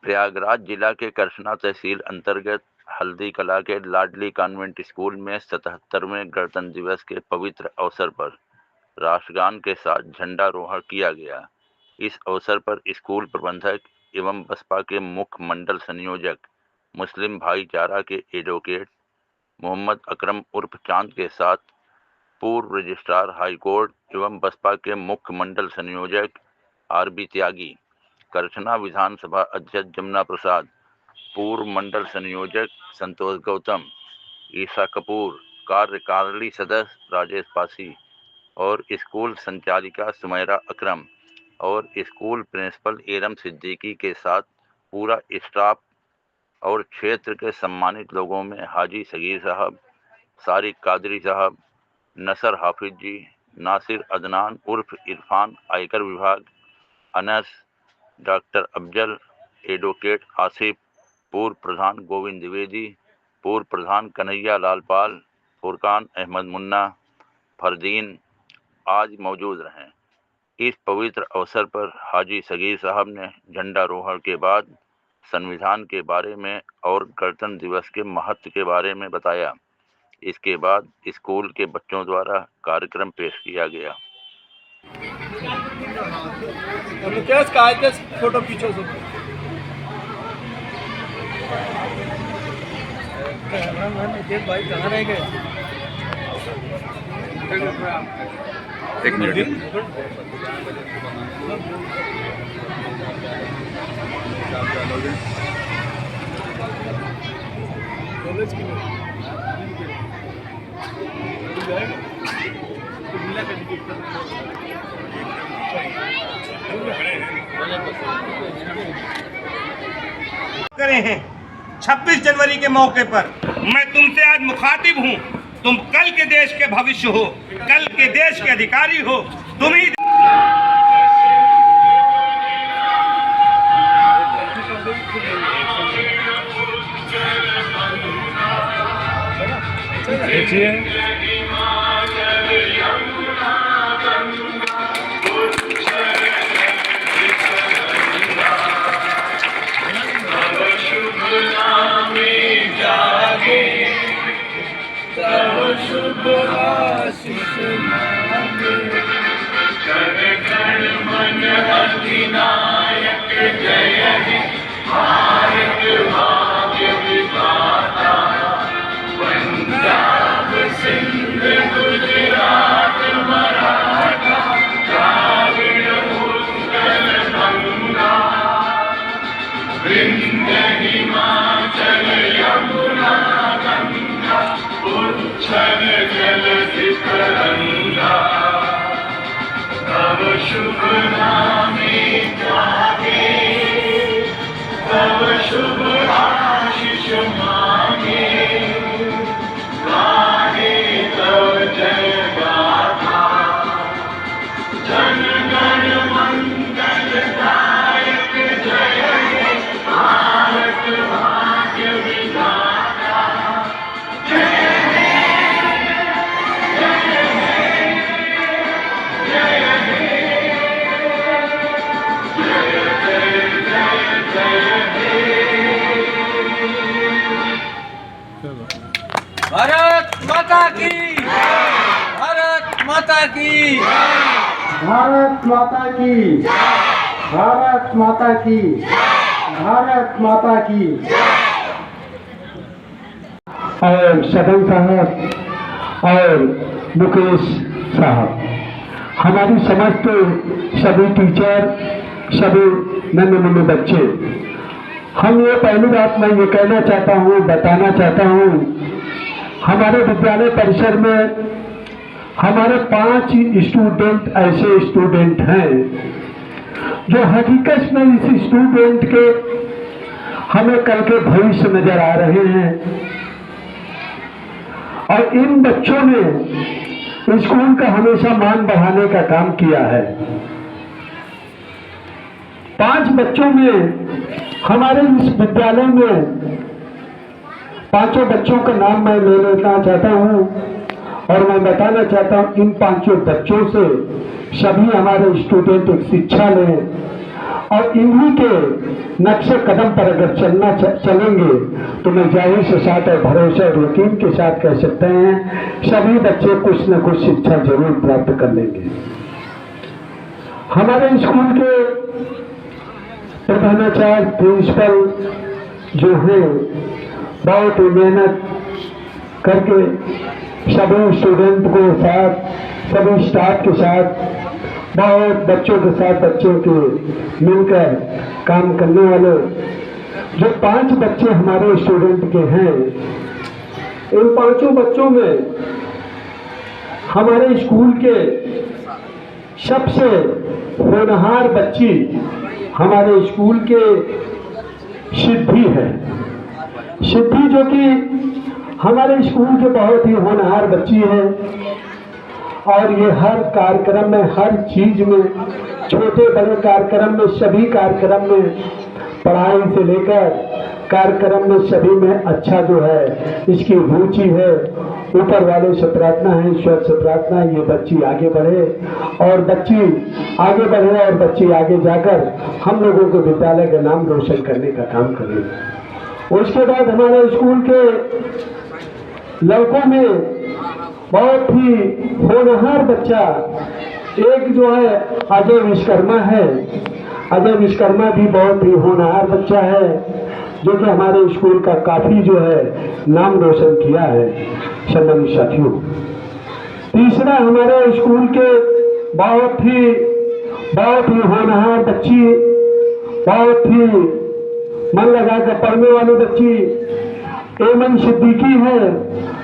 प्रयागराज जिला के करसना तहसील अंतर्गत हल्दी कला के लाडली कॉन्वेंट स्कूल में 77वें गणतंत्र दिवस के पवित्र अवसर पर राष्ट्रगान के साथ झंडारोहण किया गया। इस अवसर पर स्कूल प्रबंधक एवं बसपा के मुख्य मंडल संयोजक मुस्लिम भाईचारा के एडवोकेट मोहम्मद अकरम उर्फ चांद के साथ पूर्व रजिस्ट्रार हाईकोर्ट एवं बसपा के मुख्य मंडल संयोजक आरबी त्यागी, करछना विधानसभा अध्यक्ष जमुना प्रसाद, पूर्व मंडल संयोजक संतोष गौतम, ईशा कपूर, कार्यकारिणी सदस्य राजेश पासी और स्कूल संचालिका सुमैरा अकरम और स्कूल प्रिंसिपल एरम सिद्दीकी के साथ पूरा स्टाफ और क्षेत्र के सम्मानित लोगों में हाजी सगीर साहब, सारिक कादरी साहब, नसर हाफिज जी, नासिर अदनान उर्फ इरफान आयकर विभाग, अनस, डॉक्टर अफजल, एडवोकेट आसिफ, पूर्व प्रधान गोविंद द्विवेदी, पूर्व प्रधान कन्हैया लाल पाल, फुरकान अहमद मुन्ना, फरदीन आज मौजूद रहे। इस पवित्र अवसर पर हाजी सगीर साहब ने झंडारोहण के बाद संविधान के बारे में और गणतंत्र दिवस के महत्व के बारे में बताया। इसके बाद स्कूल के बच्चों द्वारा कार्यक्रम पेश किया गया। फोटो खींचो भाई, कहाँ रह गए? एक मिनट। कॉलेज की करे हैं 26 जनवरी के मौके पर मैं तुमसे आज मुखातिब हूँ। तुम कल के देश के भविष्य हो, कल के देश के अधिकारी हो। तुम ही भारत माता की, भारत माता की, भारत माता की, भारत माता की, भारत माता की। और सदन साहब और मुकेश साहब, हमारी समस्त सभी टीचर, सभी नन्हे मुन्ने बच्चे, हम ये पहली बात मैं ये कहना चाहता हूँ, बताना चाहता हूँ, हमारे विद्यालय परिसर में हमारे 5 स्टूडेंट ऐसे स्टूडेंट हैं जो हकीकत में इस स्टूडेंट के हमें कल के भविष्य नजर आ रहे हैं। और इन बच्चों ने स्कूल का हमेशा मान बढ़ाने का काम किया है। 5 बच्चों में हमारे इस विद्यालय में 5 बच्चों का नाम मैं ले लेना चाहता हूं और मैं बताना चाहता हूं, इन 5 बच्चों से सभी हमारे स्टूडेंट एक शिक्षा लें और इन्हीं के नक्शे कदम पर अगर चलेंगे तो मैं जाहिर से साथ और भरोसे और यकीन के साथ कह सकते हैं सभी बच्चे कुछ न कुछ शिक्षा जरूर प्राप्त कर लेंगे। हमारे स्कूल के प्रधानाचार्य प्रिंसिपल जो हैं बहुत ही मेहनत करके सभी स्टूडेंट को साथ, सभी स्टाफ के साथ, बहुत बच्चों के साथ, बच्चों के मिलकर काम करने वाले जो 5 बच्चे हमारे स्टूडेंट के हैं, इन 5 बच्चों में हमारे स्कूल के सबसे होनहार बच्ची हमारे स्कूल के सिद्धि है। सिद्धि जो कि हमारे स्कूल के बहुत ही होनहार बच्ची है और ये हर कार्यक्रम में, हर चीज में, छोटे बड़े कार्यक्रम में, सभी कार्यक्रम में, पढ़ाई से लेकर कार्यक्रम में सभी में अच्छा जो है इसकी रुचि है। ऊपर वाले से प्रार्थना है, ईश्वर से प्रार्थना है ये बच्ची आगे बढ़े और बच्ची आगे बढ़े और बच्ची आगे जाकर हम लोगों के विद्यालय का नाम रोशन करने का काम करे। उसके बाद हमारे स्कूल के लड़कों में बहुत ही होनहार बच्चा एक जो है अजय विश्वकर्मा है। अजय विश्वकर्मा भी बहुत ही होनहार बच्चा है जो कि हमारे स्कूल का काफी जो है नाम रोशन किया है। सम्मानित साथियों, तीसरा हमारे स्कूल के बहुत ही होनहार बच्ची, बहुत ही मन लगा कर पढ़ने वाली बच्ची एमन सिद्दीकी है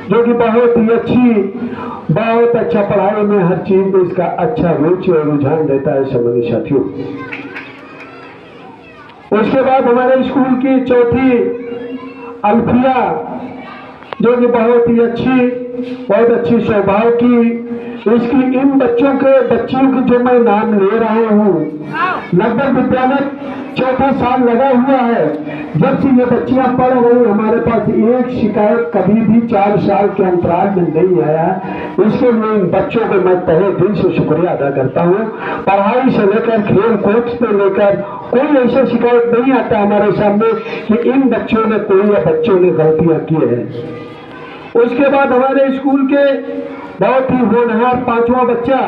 जो कि बहुत ही अच्छी, बहुत अच्छा पढ़ाई में हर चीज में इसका अच्छा रुचि और रुझान रहता है। सम्मानित साथियों, उसके बाद हमारे स्कूल की चौथी अल्फिया जो कि बहुत अच्छी स्वभाव की, इसकी इन बच्चियों की जो मैं नाम ले रहा हूँ, लगभग विद्यालय चौथा साल लगा हुआ है। जब से ये बच्चियां पढ़ रही हमारे पास एक शिकायत कभी भी 4 साल के अंतराल में नहीं आया। इसके लिए इन बच्चों को मैं तहे दिल से शुक्रिया अदा करता हूँ। पढ़ाई से लेकर खेल कूद से लेकर कोई ऐसा शिकायत नहीं आता हमारे सामने कि इन बच्चों ने कोई या बच्चों ने गलतियां की है। उसके बाद हमारे स्कूल के बहुत ही होनहार 5वां बच्चा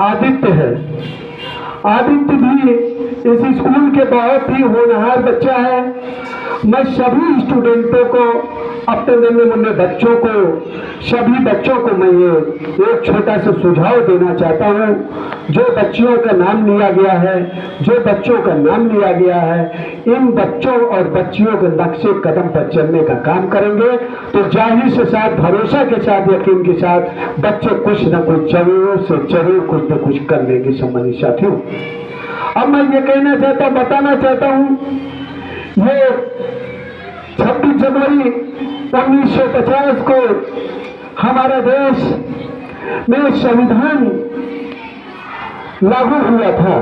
आदित्य है। आदित्य भी इस स्कूल के बहुत ही होनहार बच्चा है। मैं सभी स्टूडेंटों को, अपने नन्हे मुन्ने बच्चों को, सभी बच्चों को मैं ये एक छोटा सा सुझाव देना चाहता हूँ। जो बच्चियों का नाम लिया गया है, इन बच्चों और बच्चियों के नक्शे कदम पर चलने का काम करेंगे तो जाहिर से साथ, भरोसा के साथ, यकीन के साथ बच्चे कुछ न कुछ जरूर कुछ न कुछ कर लेंगे। सम्मानित साथियों, अब मैं ये बताना चाहता हूँ, ये 26 जनवरी 1950 को हमारा देश में संविधान लागू हुआ था।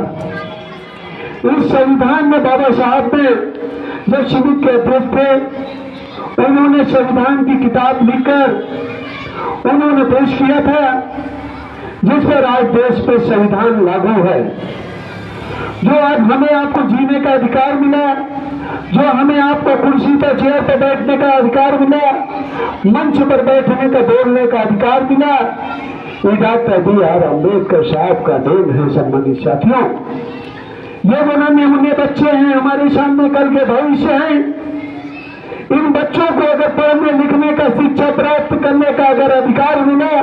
इस संविधान में बाबा साहब ने जो शिविर के अध्यक्ष थे, उन्होंने संविधान की किताब लिखकर उन्होंने पेश किया था, जिस पर आज देश में संविधान लागू है। जो आज हमें आपको जीने का अधिकार मिला, जो हमें आपको कुर्सी पर, चेयर पर बैठने का अधिकार मिला, मंच पर बैठने का, बोलने का अधिकार मिला, ये डॉक्टर B.R. अम्बेडकर साहब का देन है। सम्मानित साथियों, ये वो नन्हे मुन्ने बच्चे हैं, हमारे सामने कल के भविष्य हैं। इन बच्चों को अगर पढ़ने लिखने का, शिक्षा प्राप्त करने का अगर अधिकार मिला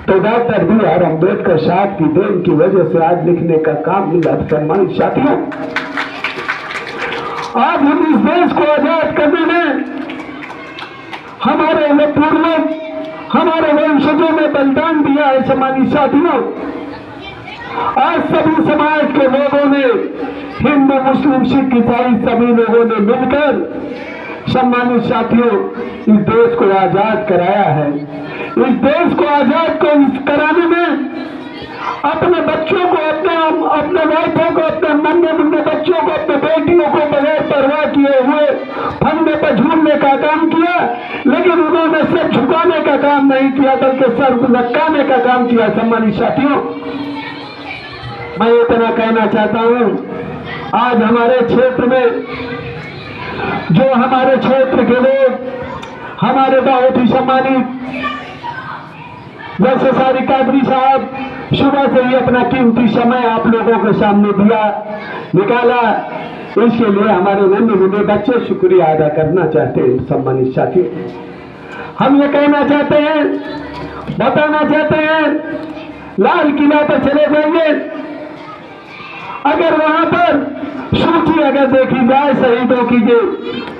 तो डॉक्टर B.R. अम्बेडकर साहब की देन की वजह से आज लिखने का काम मिला। सम्मानित साथियों, आज हम इस देश को आजाद करने में हमारे पूर्वज, हमारे वंशजों ने बलिदान दिया है। सम्मानित साथियों, आज सभी समाज के लोगों ने, हिंदू, मुस्लिम, सिख, ईसाई, सभी लोगों ने मिलकर, सम्मानित साथियों, इस देश को आजाद कराया है। इस देश को आजाद कराने में अपने बच्चों को, अपने वाइफों को, अपने नन्हे मुन्ने बच्चों को, अपने बेटियों को बगैर परवाह किए हुए फंदे पर झूलने का काम किया, लेकिन उन्होंने सर झुकाने का काम नहीं किया बल्कि सर लटकाने का काम किया। सम्मानित साथियों, मैं इतना कहना चाहता हूं, आज हमारे क्षेत्र में जो हमारे क्षेत्र के लोग हमारे बहुत ही सम्मानित जैसे शारिक कादरी साहब सुबह से ही अपना कीमती समय आप लोगों के सामने दिया निकाला, इसके लिए हमारे नन्हे मुन्ने बच्चे शुक्रिया अदा करना चाहते हैं। सम्मानित साथियों, हम ये कहना चाहते हैं, बताना चाहते हैं, लाल किला पर चले जाइए, अगर वहां पर सूची अगर देखी जाए शहीदों की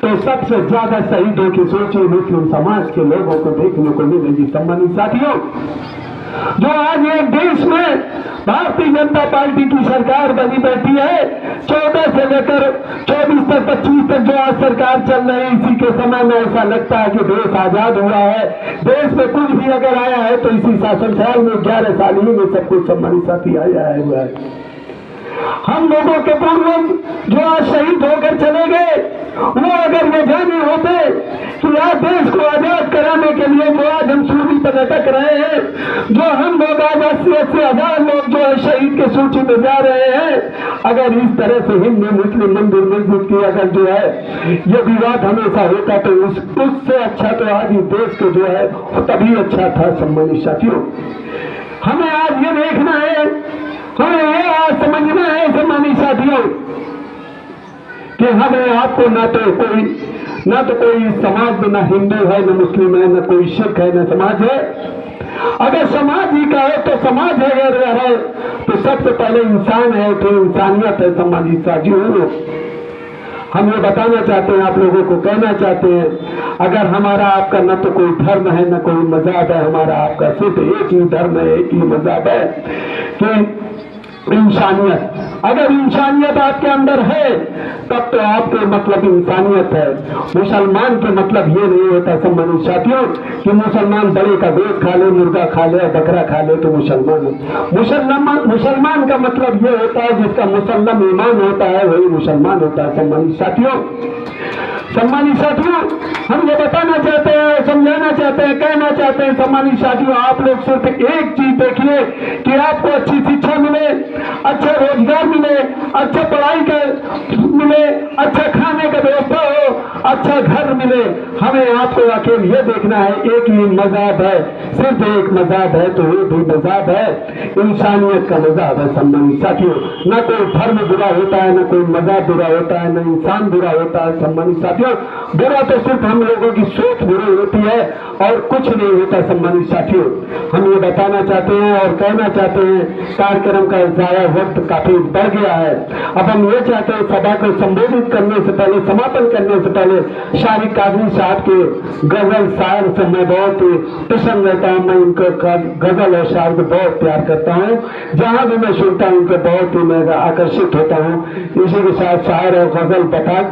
तो सबसे ज्यादा शहीदों की सूची मुस्लिम समाज के लोगों को देखने को मिलेगी। सम्मानित साथियों, जो आज एक देश में भारतीय जनता पार्टी की सरकार बनी बैठी है, 14 से लेकर 24 तक 25 तक जो आज सरकार चल रही है, इसी के समय में ऐसा लगता है कि देश आजाद हुआ है। देश में कुछ भी अगर आया है तो इसी शासन साल में 11 साल ही में सब कुछ सम्मानित साथी आया है। हम लोगों के पूर्वज जो आज शहीद होकर चले गए, वो अगर ये जाने होते कि आज देश को आजाद कराने के लिए जो आज हम सूली पर लटक रहे हैं, जो हम लोग आज 80-80 हजार लोग जो है शहीद के सूची में जा रहे हैं, अगर इस तरह से हिंदू मुस्लिम मंदिर मस्जिद की अगर जो है ये विवाद हमेशा होता तो उससे अच्छा तो आज इस देश को जो है तभी अच्छा था। सम्मानित साथियों, हमें आज ये देखना है, हमें ये आज समझना है सम्मानित साथियों कि हमें आपको ना तो कोई समाज में ना हिंदू है, न मुस्लिम है, न कोई सिख है, न समाज है। अगर समाज ही का है तो समाज अगर है तो सबसे पहले इंसान है, तो इंसानियत है। सम्मानित साथियों, हम ये बताना चाहते हैं, आप लोगों को कहना चाहते हैं, अगर हमारा आपका न तो कोई धर्म है न कोई मजहब है, हमारा आपका सिर्फ एक ही धर्म है, एक ही मजहब है कि इंसानियत। अगर इंसानियत आपके अंदर है तब तो आपके मतलब इंसानियत है। मुसलमान के मतलब ये नहीं होता सम्मानित साथियों कि मुसलमान बड़े का गोश्त खा ले, मुर्गा खा ले, बकरा खा ले तो मुसलमान है। मुसलमान का मतलब ये होता है जिसका मुसल्लम ईमान होता है वही मुसलमान होता है। सम्मानित साथियों, हम ये बताना चाहते हैं, समझाना चाहते हैं, कहना चाहते हैं सम्मानित साथियों, आप लोग सिर्फ एक चीज देखिए कि आपको अच्छी शिक्षा मिले, अच्छा रोजगार मिले, अच्छा पढ़ाई का मिले, अच्छा खाने का व्यवस्था हो, अच्छा घर मिले। हमें आपको अकेले ये देखना है, एक ही मजहब है, सिर्फ एक मजहब है तो ये भी मजहब है, इंसानियत का मजहब है। सम्मानित साथियों, न कोई धर्म बुरा होता है, न कोई मजहब बुरा होता है, न इंसान बुरा होता है। सम्मानित साथियों, बुरा तो सिर्फ हम लोगों की सोच बुरी होती है और कुछ नहीं होता। सम्मानित साथियों, हम ये बताना चाहते हैं और कहना चाहते हैं, कार्यक्रम का ज़्यादा वक्त काफी बढ़ गया है। अब हम ये चाहते हैं सभा को संबोधित करने से पहले, समापन करने से पहले, शारिक कादरी साहब के गजल शायर से मैं बहुत ही प्रसन्न रहता हूँ। मैं उनको गजल और शायर को बहुत प्यार करता हूँ, जहाँ भी मैं सुनता हूँ उनको बहुत ही मैं आकर्षित होता हूँ। इसी के साथ शायर और गजल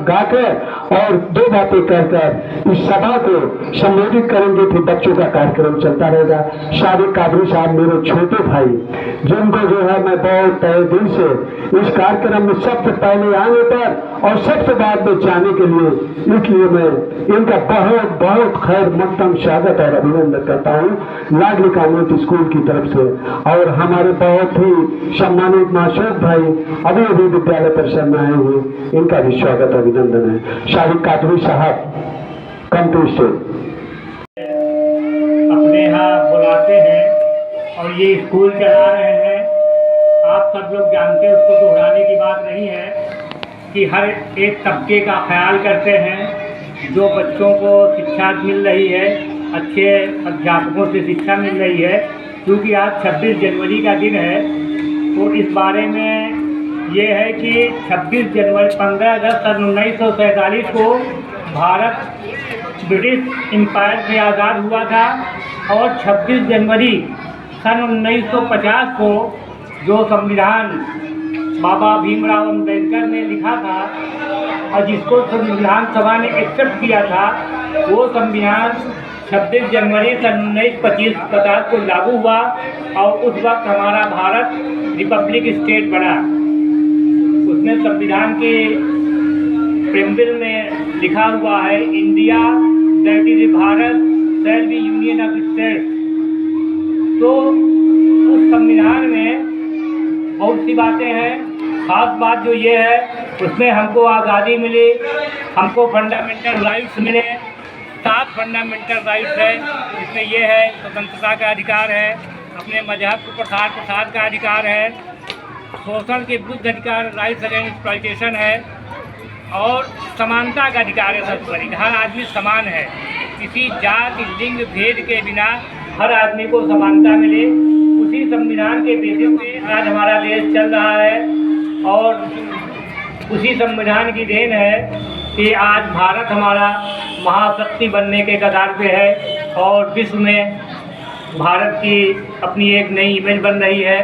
गाकर और दो बातें कहकर इस सभा को संबोधित करेंगे, फिर बच्चों का कार्यक्रम चलता रहेगा। शारिक कादरी साहब मेरे छोटे भाई, जिनको जो है मैं बहुत तहे दिल से इस कार्यक्रम में सबसे पहले आने पर और सबसे बाद में जाने के लिए, इसलिए मैं इनका बहुत बहुत खैर मकदम स्वागत और अभिनंदन करता हूँ लाडली कॉन्वेंट स्कूल की तरफ से। और हमारे बहुत ही सम्मानित मासूक भाई अभी अभी विद्यालय परिसर में आए हुए, इनका भी स्वागत अभिनंदन है। शारिक कादरी साहब कम टू स्टेज। अपने यहाँ बुलाते हैं और ये स्कूल चला रहे हैं। आप सब लोग जानते हैं, उसको दोहराने की बात नहीं है कि हर एक तबके का ख्याल करते हैं। जो बच्चों को शिक्षा मिल रही है, अच्छे अध्यापकों से शिक्षा मिल रही है, क्योंकि आज 26 जनवरी का दिन है, तो इस बारे में ये है कि 26 जनवरी 15 अगस्त सन 1947 को भारत ब्रिटिश एम्पायर से आज़ाद हुआ था और 26 जनवरी सन 1950 को जो संविधान बाबा भीमराव अम्बेडकर ने लिखा था और जिसको संविधान सभा ने एक्सेप्ट किया था, वो संविधान 26 जनवरी सन 1950 को लागू हुआ और उस वक्त हमारा भारत रिपब्लिक स्टेट बना। उसमें संविधान के प्रेम्बल में लिखा हुआ है, India that is Bharat shall be union of states. तो उस संविधान में बहुत सी बातें हैं। खास बात जो ये है उसमें हमको आज़ादी मिली, हमको फंडामेंटल राइट्स मिले। 7 फंडामेंटल राइट्स है, इसमें ये है स्वतंत्रता का अधिकार है, अपने मजहब को प्रसार का अधिकार है, शोषण के विरुद्ध अधिकार राइट्स अगेंस्ट एक्सप्लॉयटेशन है, और समानता का अधिकार है। सबसे हर आदमी समान है, किसी जाति लिंग भेद के बिना हर आदमी को समानता मिले। उसी संविधान के बेसिस पे आज हमारा देश चल रहा है, और उसी संविधान की देन है कि आज भारत हमारा महाशक्ति बनने के कगार पे है, और विश्व में भारत की अपनी एक नई इमेज बन रही है।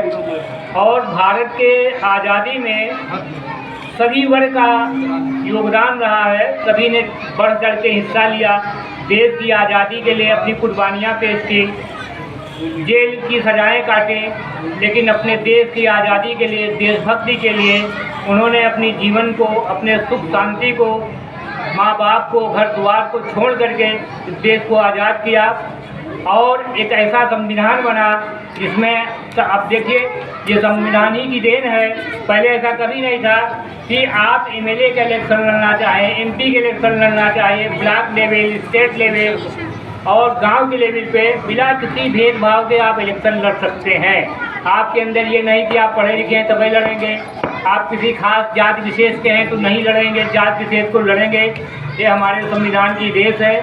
और भारत के आज़ादी में सभी वर्ग का योगदान रहा है, सभी ने बढ़ चढ़ के हिस्सा लिया, देश की आज़ादी के लिए अपनी कुर्बानियाँ पेश की, जेल की सजाएं काटे, लेकिन अपने देश की आज़ादी के लिए, देशभक्ति के लिए उन्होंने अपनी जीवन को, अपने सुख शांति को, माँ बाप को, घर द्वार को छोड़ करके इस देश को आज़ाद किया। और एक ऐसा संविधान बना जिसमें अब देखिए ये संविधान ही की देन है। पहले ऐसा कभी नहीं था कि आप एमएलए का इलेक्शन लड़ना चाहें, एमपी के इलेक्शन लड़ना चाहें, ब्लॉक लेवल, स्टेट लेवल और गांव के लेवल पे बिना किसी भेदभाव के आप इलेक्शन लड़ सकते हैं। आपके अंदर ये नहीं कि आप पढ़े लिखे हैं तभी लड़ेंगे, आप किसी खास जाति विशेष के हैं तो नहीं लड़ेंगे, जाति विशेष को लड़ेंगे। ये हमारे संविधान की देश है,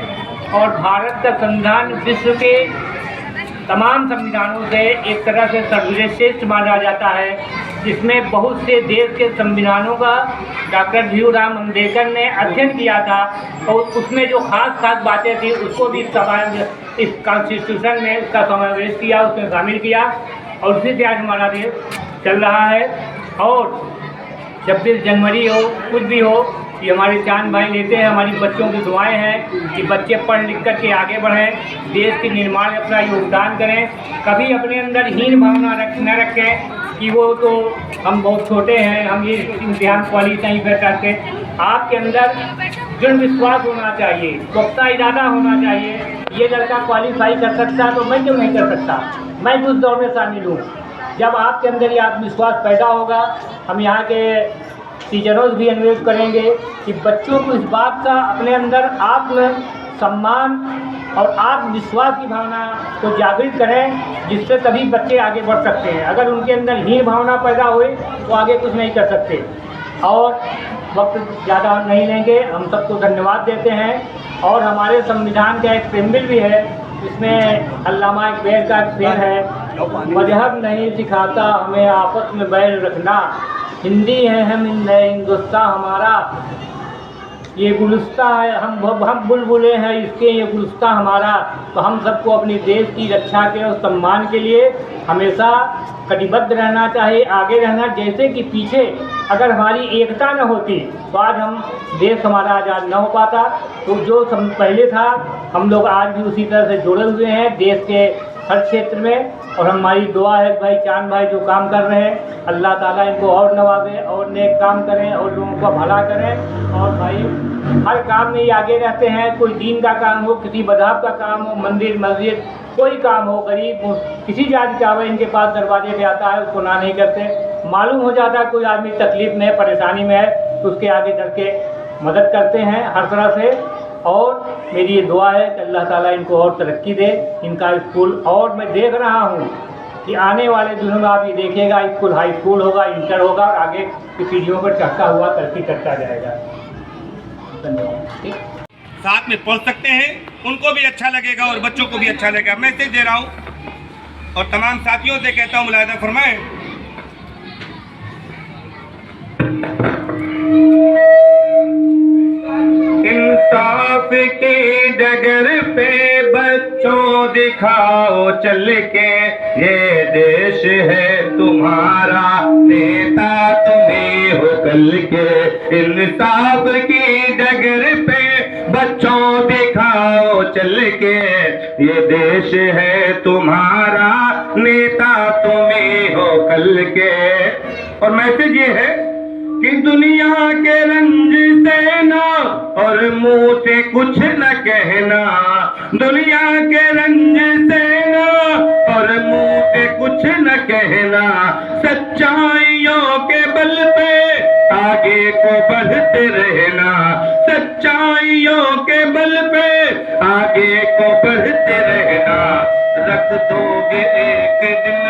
और भारत का संविधान विश्व के तमाम संविधानों से एक तरह से सर्वश्रेष्ठ माना जाता है, जिसमें बहुत से देश के संविधानों का डॉक्टर भीमराव अम्बेडकर ने अध्ययन किया था, और उसमें जो खास बातें थी उसको भी इस कॉन्स्टिट्यूशन में उसका समावेश किया, उसमें शामिल किया, और उसी से आज हमारा देश चल रहा है। और 26 जनवरी हो, कुछ भी हो, ये हमारे चांद भाई लेते हैं, हमारी बच्चों की दुआएं हैं कि बच्चे पढ़ लिख कर के आगे बढ़ें, देश के निर्माण में अपना योगदान करें, कभी अपने अंदर हीन भावना न रखें कि वो तो हम बहुत छोटे हैं, हम ये इम्तिहान क्वालिफाई नहीं कर सकते। आपके अंदर दृढ़ विश्वास होना चाहिए, पुख्ता इरादा होना चाहिए। ये लड़का क्वालिफाई कर सकता है तो मैं क्यों नहीं कर सकता, मैं भी उस दौड़ में शामिल हूँ। जब आपके अंदर ये आत्मविश्वास पैदा होगा, हम यहाँ के टीचरों से भी अनुरोध करेंगे कि बच्चों को इस बात का अपने अंदर आत्म सम्मान और आत्मविश्वास की भावना को जागृत करें, जिससे तभी बच्चे आगे बढ़ सकते हैं। अगर उनके अंदर हीन भावना पैदा हुई तो आगे कुछ नहीं कर सकते। और वक्त ज़्यादा नहीं लेंगे, हम सबको धन्यवाद देते हैं। और हमारे संविधान का एक प्रेम्बिल भी है, इसमें अल्लामा इकबाल का एक शेर है, मजहब नहीं सिखाता हमें आपस में बैर रखना, हिंदी है हम हिंदुस्तान हमारा, ये गुलिस्तां है, हम बुलबुलें हैं इसके, ये गुलिस्तां हमारा। तो हम सबको अपनी देश की रक्षा के और सम्मान के लिए हमेशा कटिबद्ध रहना चाहिए, आगे रहना। जैसे कि पीछे अगर हमारी एकता न होती तो आज हम देश हमारा आज़ाद न हो पाता। तो जो पहले था हम लोग आज भी उसी तरह से जुड़े हुए हैं देश के हर क्षेत्र में। और हमारी दुआ है भाई चांद भाई जो काम कर रहे हैं, अल्लाह ताला इनको और नवाजे और नेक काम करें और लोगों का भला करें। और भाई हर काम में ही आगे रहते हैं, कोई दीन का काम हो, किसी मज़हब का काम हो, मंदिर मस्जिद कोई काम हो, गरीब हो, किसी जाति का हो, इनके पास दरवाजे पे आता है, उसको ना नहीं करते। मालूम हो जाता है कोई आदमी तकलीफ़ में परेशानी में है तो उसके आगे चल के मदद करते हैं हर तरह से। और मेरी ये दुआ है कि अल्लाह ताला इनको और तरक्की दे, इनका स्कूल। और मैं देख रहा हूँ कि आने वाले दिनों में आप ये देखिएगा स्कूल हाई स्कूल होगा, इंटर होगा, और आगे की पीढ़ियों पर चढ़ता हुआ तरक्की करता जाएगा। धन्यवाद। साथ में पढ़ सकते हैं, उनको भी अच्छा लगेगा और बच्चों को भी अच्छा लगेगा। मैसेज दे रहा हूँ और तमाम साथियों से कहता हूँ मुलाहिजा फरमाएं। इंसाफ की डगर पे बच्चों दिखाओ चल के, ये देश है तुम्हारा, नेता तुम्हें हो कल के। इंसाफ की डगर पे बच्चों दिखाओ चल के, ये देश है तुम्हारा, नेता तुम्हें हो कल के। और मैसेज ये है कि दुनिया के रंज से ना और मुंह से कुछ न कहना, दुनिया के रंज से ना और मुंह से कुछ कुछ न कहना, सच्चाइयों के बल पे आगे को बढ़ते रहना, सच्चाइयों के बल पे आगे को बढ़ते रहना। रख दोगे एक दिन